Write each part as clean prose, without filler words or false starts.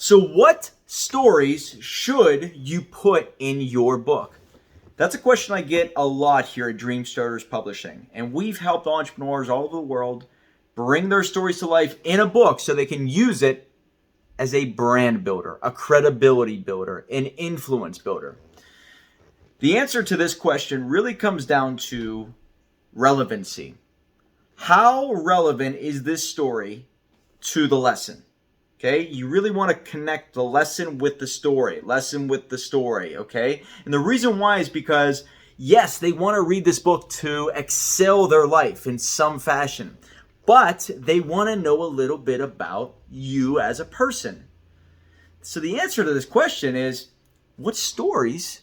So what stories should you put in your book? That's a question I get a lot here at Dreamstarters Publishing. And we've helped entrepreneurs all over the world bring their stories to life in a book so they can use it as a brand builder, a credibility builder, an influence builder. The answer to this question really comes down to relevancy. How relevant is this story to the lesson? Okay, you really want to connect the lesson with the story, okay? And the reason why is because, yes, they want to read this book to excel their life in some fashion, but they want to know a little bit about you as a person. So the answer to this question is, what stories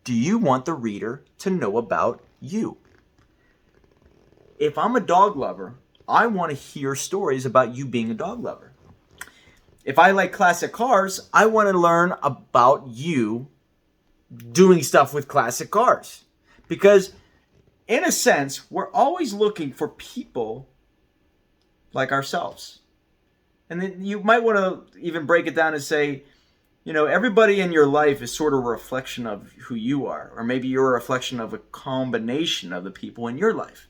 do you want the reader to know about you? If I'm a dog lover, I want to hear stories about you being a dog lover. If I like classic cars, I want to learn about you doing stuff with classic cars. Because in a sense, we're always looking for people like ourselves. And then you might want to even break it down and say, everybody in your life is sort of a reflection of who you are. Or maybe you're a reflection of a combination of the people in your life.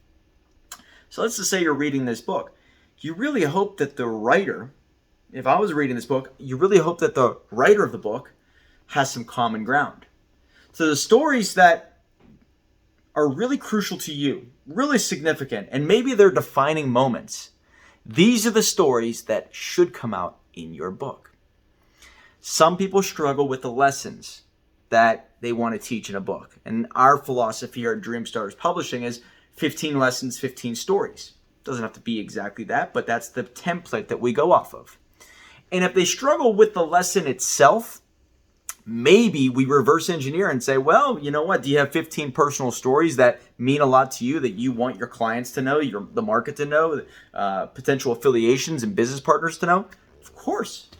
So let's just say you're reading this book. You really hope that the writer, if I was reading this book, you really hope that the writer of the book has some common ground. So the stories that are really crucial to you, really significant, and maybe they're defining moments, these are the stories that should come out in your book. Some people struggle with the lessons that they want to teach in a book. And our philosophy here at Dreamstarters Publishing is 15 lessons, 15 stories. Doesn't have to be exactly that, but that's the template that we go off of. And if they struggle with the lesson itself, maybe we reverse engineer and say, well, you know what? Do you have 15 personal stories that mean a lot to you, that you want your clients to know, the market to know, potential affiliations and business partners to know? Of course.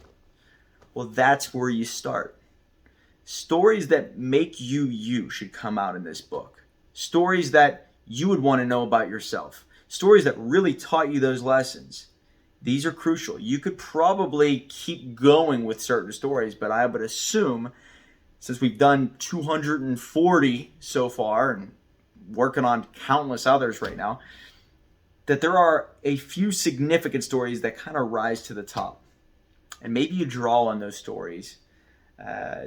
Well, that's where you start. Stories that make you should come out in this book. Stories that you would want to know about yourself. Stories that really taught you those lessons. These are crucial. You could probably keep going with certain stories, but I would assume, since we've done 240 so far and working on countless others right now, that there are a few significant stories that kind of rise to the top. And maybe you draw on those stories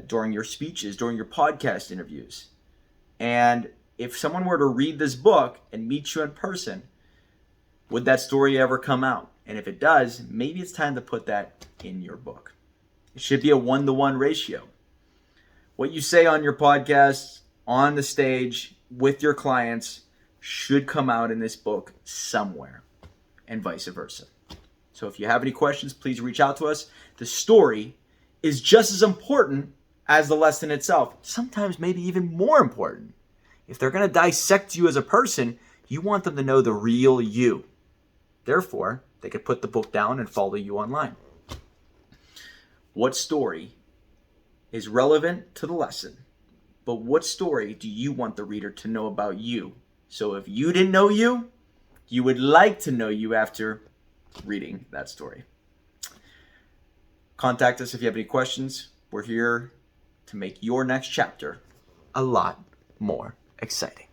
during your speeches, during your podcast interviews. And if someone were to read this book and meet you in person, would that story ever come out? And if it does, maybe it's time to put that in your book. It should be a 1-to-1 ratio. What you say on your podcast, on the stage, with your clients, should come out in this book somewhere, and vice versa. So if you have any questions, please reach out to us. The story is just as important as the lesson itself. Sometimes maybe even more important. If they're going to dissect you as a person, you want them to know the real you. Therefore, they could put the book down and follow you online. What story is relevant to the lesson? But what story do you want the reader to know about you? So if you didn't know you, you would like to know you after reading that story. Contact us if you have any questions. We're here to make your next chapter a lot more exciting.